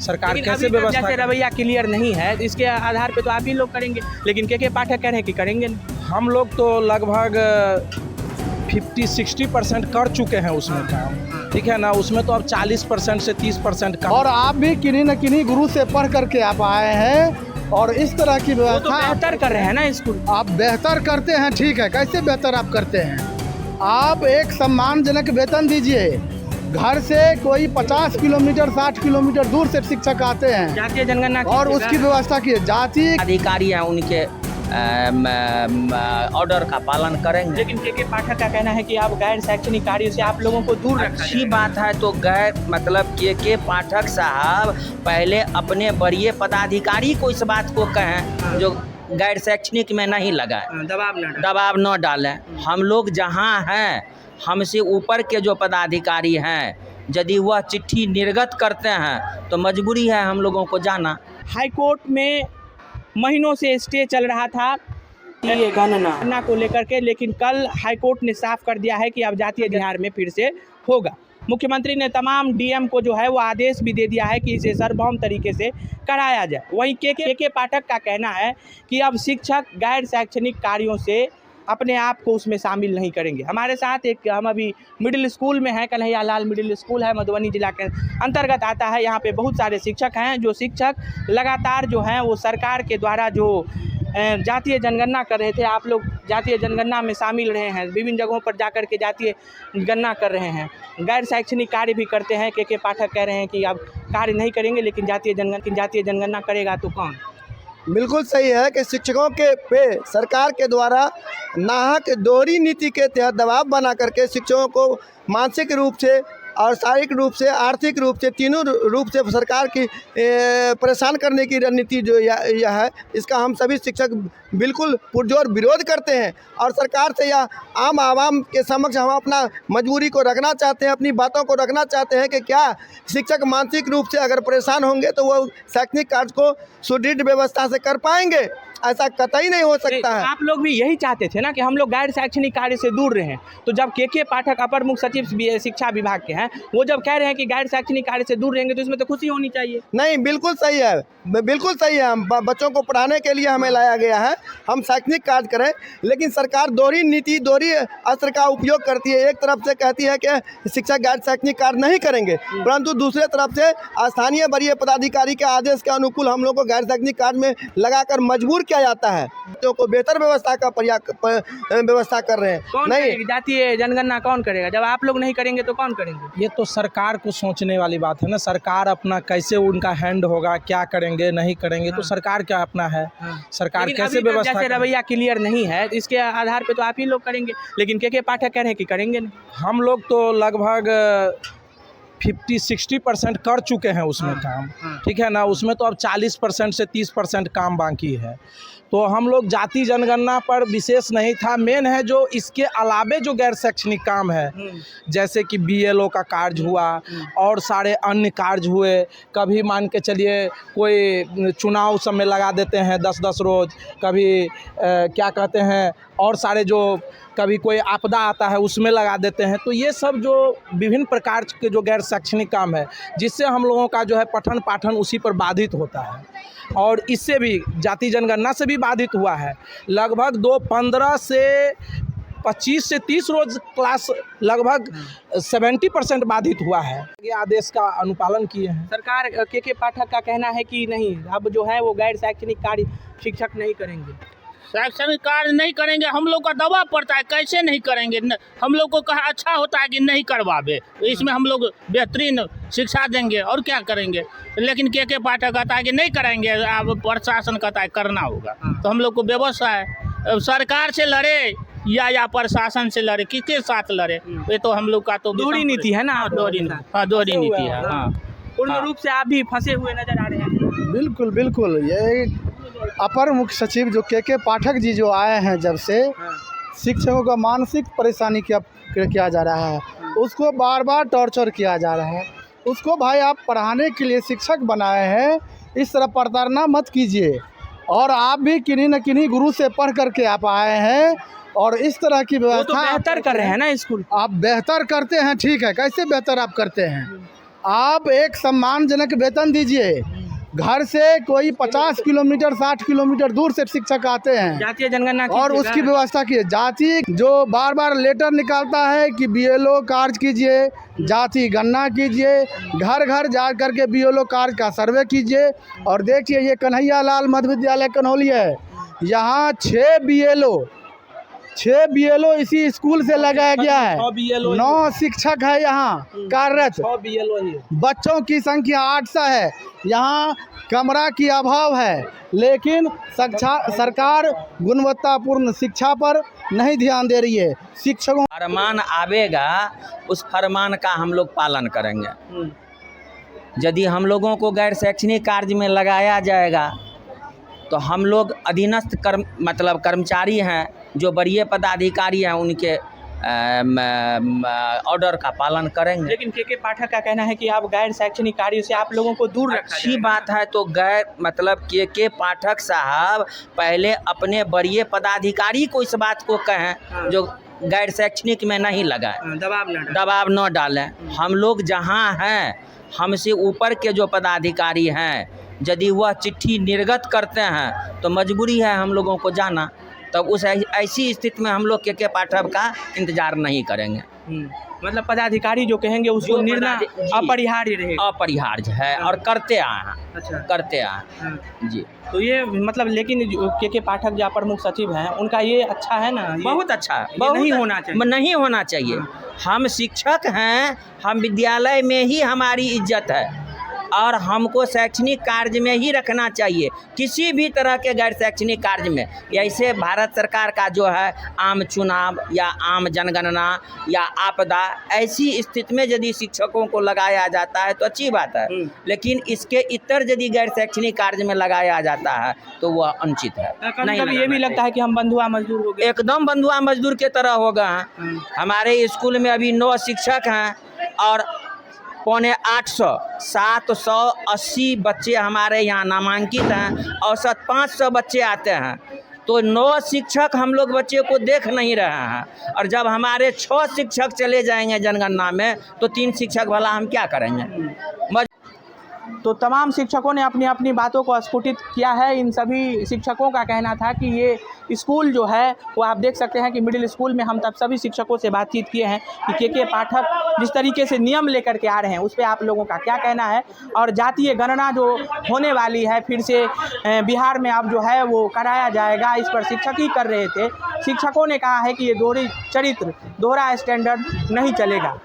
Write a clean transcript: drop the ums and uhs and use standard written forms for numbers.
सरकार कैसे व्यवस्था। जैसे रवैया क्लियर नहीं है, इसके आधार पे तो आप ही लोग करेंगे, लेकिन के पाठक कह रहे हैं कि करेंगे नहीं। हम लोग तो लगभग 50-60% कर चुके हैं उसमें काम, ठीक है ना। उसमें तो अब 40% से 30% का। और आप भी किन्हीं न किन्हीं गुरु से पढ़ करके आप आए हैं और इस तरह की वो तो व्यवस्था बेहतर कर रहे हैं ना स्कूल। आप बेहतर करते हैं, ठीक है। कैसे बेहतर आप करते हैं? आप एक सम्मानजनक वेतन दीजिए। घर से कोई 50 किलोमीटर 60 किलोमीटर दूर से शिक्षक आते हैं जातीय जनगणना और उसकी व्यवस्था की जाति अधिकारी हैं उनके ऑर्डर का पालन करेंगे। लेकिन के पाठक का कहना है कि आप गैर शैक्षणिक कार्यों से आप लोगों को दूर रखा अच्छी बात है, तो गैर मतलब के पाठक साहब पहले अपने वरीय पदाधिकारी को इस बात को कहें जो गैर शैक्षणिक में नहीं लगाए, दबाव न डालें। हम लोग जहाँ हैं, हमसे ऊपर के जो पदाधिकारी हैं, यदि वह चिट्ठी निर्गत करते हैं तो मजबूरी है हम लोगों को जाना। हाईकोर्ट में महीनों से स्टे चल रहा था ये गणना को लेकर के, लेकिन कल हाईकोर्ट ने साफ कर दिया है कि अब जातीय बिहार में फिर से होगा। मुख्यमंत्री ने तमाम डीएम को जो है वो आदेश भी दे दिया है कि इसे सार्वभौम तरीके से कराया जाए। वहीं के पाठक का कहना है कि अब शिक्षक गैर शैक्षणिक कार्यों से अपने आप को उसमें शामिल नहीं करेंगे। हमारे साथ हम अभी मिडिल स्कूल में हैं, कन्हैया लाल मिडिल स्कूल है, मधुबनी जिला के अंतर्गत आता है। यहाँ पे बहुत सारे शिक्षक हैं, जो शिक्षक लगातार जो हैं वो सरकार के द्वारा जो जातीय जनगणना कर रहे थे, आप लोग जातीय जनगणना में शामिल रहे हैं, विभिन्न जगहों पर जाकर के जातीय गणना कर रहे हैं, गैर शैक्षणिक कार्य भी करते हैं। के पाठक कह रहे हैं कि अब कार्य नहीं करेंगे, लेकिन जातीय जनगणना करेगा तो कौन। बिल्कुल सही है कि शिक्षकों के पे सरकार के द्वारा नाहक दोहरी नीति के तहत दबाव बना करके शिक्षकों को मानसिक रूप से और शारीरिक रूप से, आर्थिक रूप से, तीनों रूप से सरकार की परेशान करने की रणनीति जो यह है, इसका हम सभी शिक्षक बिल्कुल पुरजोर विरोध करते हैं। और सरकार से या आम आवाम के समक्ष हम अपना मजबूरी को रखना चाहते हैं, अपनी बातों को रखना चाहते हैं कि क्या शिक्षक मानसिक रूप से अगर परेशान होंगे तो वो शैक्षणिक कार्य को सुदृढ़ व्यवस्था से कर पाएंगे? ऐसा कतई नहीं हो सकता है। आप लोग भी यही चाहते थे ना कि हम लोग गैर शैक्षणिक कार्य से दूर रहें। तो जब के पाठक अपर मुख्य सचिव शिक्षा विभाग के हैं, वो जब कह रहे हैं कि गैर शैक्षणिक कार्य से दूर रहेंगे तो इसमें तो खुशी होनी चाहिए। नहीं, बिल्कुल सही है, बिल्कुल सही है। हम बच्चों को पढ़ाने के लिए हमें लाया गया है, हम शैक्षणिक कार्य करें, लेकिन सरकार दोहरी नीति, दोहरी अस्त्र का उपयोग करती है। एक तरफ से कहती है कि शिक्षक गैर शैक्षणिक कार्य नहीं करेंगे, परंतु दूसरे तरफ से स्थानीय वरीय पदाधिकारी के आदेश के अनुकूल हम लोग को गैर शैक्षणिक कार्य में लगाकर मजबूर किया जाता है। तो को बेहतर व्यवस्था का व्यवस्था कर रहे हैं। नहीं, जातीय जनगणना कौन करेगा? जब आप लोग नहीं करेंगे तो कौन करेंगे? ये तो सरकार को सोचने वाली बात है ना। सरकार अपना कैसे उनका हैंड होगा, क्या करेंगे नहीं करेंगे, तो सरकार क्या अपना है, सरकार कैसे व्यवस्था। जैसे रवैया क्लियर नहीं है, इसके आधार पे तो आप ही लोग करेंगे, लेकिन के पाठक कह रहे हैं कि करेंगे नहीं। हम लोग तो लगभग 50-60% कर चुके हैं उसमें काम, ठीक है ना। उसमें तो अब 40% से 30% काम बाकी है। तो हम लोग जाति जनगणना पर विशेष नहीं था, मेन है जो इसके अलावे जो गैर शैक्षणिक काम है, जैसे कि BLO का कार्य हुआ और सारे अन्य कार्य हुए। कभी मान के चलिए कोई चुनाव सब में लगा देते हैं 10-10 रोज़, कभी क्या कहते हैं, और सारे जो कभी कोई आपदा आता है उसमें लगा देते हैं। तो ये सब जो विभिन्न प्रकार के जो गैर शैक्षणिक काम है, जिससे हम लोगों का जो है पठन पाठन उसी पर बाधित होता है। और इससे भी जाति जनगणना से भी बाधित हुआ है। लगभग 15 से 25 से 30 रोज क्लास लगभग 70% बाधित हुआ है। ये आदेश का अनुपालन किए हैं। सरकार के पाठक का कहना है कि नहीं, अब जो है वो गैर शैक्षणिक कार्य शिक्षक नहीं करेंगे, शैक्षणिक कार्य नहीं करेंगे। हम लोग का दबाव पड़ता है, कैसे नहीं करेंगे? हम लोग को कहा अच्छा होता है कि नहीं करवावे, इसमें हम लोग बेहतरीन शिक्षा देंगे और क्या करेंगे। लेकिन के पाठक कहता है कि नहीं करेंगे, अब प्रशासन कहता है करना होगा। तो हम लोग को व्यवस्था है, सरकार से लड़े या प्रशासन से लड़े, किसके साथ लड़े, ये तो हम लोग का तो दोहरी नीति है ना। दोहरी नीति है। हाँ, पूर्ण रूप से आप भी फंसे हुए नजर आ रहे हैं। बिल्कुल बिल्कुल। ये अपर मुख्य सचिव जो के पाठक जी जो आए हैं, जब से शिक्षकों का मानसिक परेशानी किया जा रहा है, उसको बार बार टॉर्चर किया जा रहा है। उसको भाई आप पढ़ाने के लिए शिक्षक बनाए हैं, इस तरह प्रताड़ना मत कीजिए। और आप भी किन्हीं न किन्हीं गुरु से पढ़ करके आप आए हैं और इस तरह की व्यवस्था बेहतर कर रहे हैं ना स्कूल। आप बेहतर करते हैं, ठीक है। कैसे बेहतर आप करते हैं? आप एक सम्मानजनक वेतन दीजिए। घर से कोई 50 किलोमीटर 60 किलोमीटर दूर से शिक्षक आते हैं जातीय जनगणना और कीजिएगा। उसकी व्यवस्था की जाति जो बार बार लेटर निकालता है कि BLO कार्य कीजिए, जाति गणना कीजिए, घर घर जा करके BLO कार्य का सर्वे कीजिए। और देखिए ये कन्हैया लाल मध्य विद्यालय कन्हौली है, यहाँ 6 BLO इसी स्कूल से लगाया गया है। 9 शिक्षक है यहाँ कार्यरत। 6 BLO ही है। बच्चों की संख्या 800 है। यहाँ कमरा की अभाव है, लेकिन सरकार गुणवत्तापूर्ण शिक्षा पर नहीं ध्यान दे रही है। शिक्षकों फरमान आवेगा, उस फरमान का हम लोग पालन करेंगे। यदि हम लोगों को गैर शैक्षणिक कार्य में लगाया जाएगा तो हम लोग अधीनस्थ कर्मचारी हैं, जो वरीय पदाधिकारी हैं, उनके ऑर्डर का पालन करेंगे। लेकिन के पाठक का कहना है कि आप गैर शैक्षणिक कार्यों से आप लोगों को दूर रखा अच्छी बात है, तो के पाठक साहब पहले अपने वरीय पदाधिकारी को इस बात को कहें जो गैर शैक्षणिक में नहीं लगाए, दबाव न डालें। हम लोग जहाँ हैं, हमसे ऊपर के जो पदाधिकारी हैं, यदि वह चिट्ठी निर्गत करते हैं तो मजबूरी है हम लोगों को जाना। तब उस ऐसी स्थिति में हम लोग के पाठक का इंतजार नहीं करेंगे। मतलब पदाधिकारी जो कहेंगे उसको निर्णय अपरिहार्य रहेगा। अपरिहार्य है और करते आए हैं। अच्छा, करते आए हैं जी। तो ये मतलब लेकिन के पाठक जो प्रमुख सचिव हैं उनका ये अच्छा है ना, बहुत अच्छा है। नहीं होना चाहिए, नहीं होना चाहिए। हम शिक्षक हैं, हम विद्यालय में ही हमारी इज्जत है और हमको शैक्षणिक कार्य में ही रखना चाहिए। किसी भी तरह के गैर शैक्षणिक कार्य में, ऐसे भारत सरकार का जो है आम चुनाव या आम जनगणना या आपदा, ऐसी स्थिति में यदि शिक्षकों को लगाया जाता है तो अच्छी बात है। लेकिन इसके इतर यदि गैर शैक्षणिक कार्य में लगाया जाता है तो वह अनुचित है। कभी ये भी लगता है कि हम बंधुआ मजदूर हो गए। एकदम बंधुआ मजदूर के तरह हो गए हैं। हमारे स्कूल में अभी 9 शिक्षक हैं और 750 780 बच्चे हमारे यहाँ नामांकित हैं। औसत 500 बच्चे आते हैं, तो 9 शिक्षक हम लोग बच्चे को देख नहीं रहे हैं। और जब हमारे 6 शिक्षक चले जाएंगे जनगणना में तो 3 शिक्षक भला हम क्या करेंगे। तो तमाम शिक्षकों ने अपनी अपनी बातों को स्फुटित किया है। इन सभी शिक्षकों का कहना था कि ये स्कूल जो है वो आप देख सकते हैं कि मिडिल स्कूल में हम तब सभी शिक्षकों से बातचीत किए हैं कि के पाठक जिस तरीके से नियम लेकर के आ रहे हैं उस पर आप लोगों का क्या कहना है। और जातीय गणना जो होने वाली है फिर से बिहार में अब जो है वो कराया जाएगा, इस पर शिक्षक ही कर रहे थे। शिक्षकों ने कहा है कि ये दोहरी चरित्र, दोहरा स्टैंडर्ड नहीं चलेगा।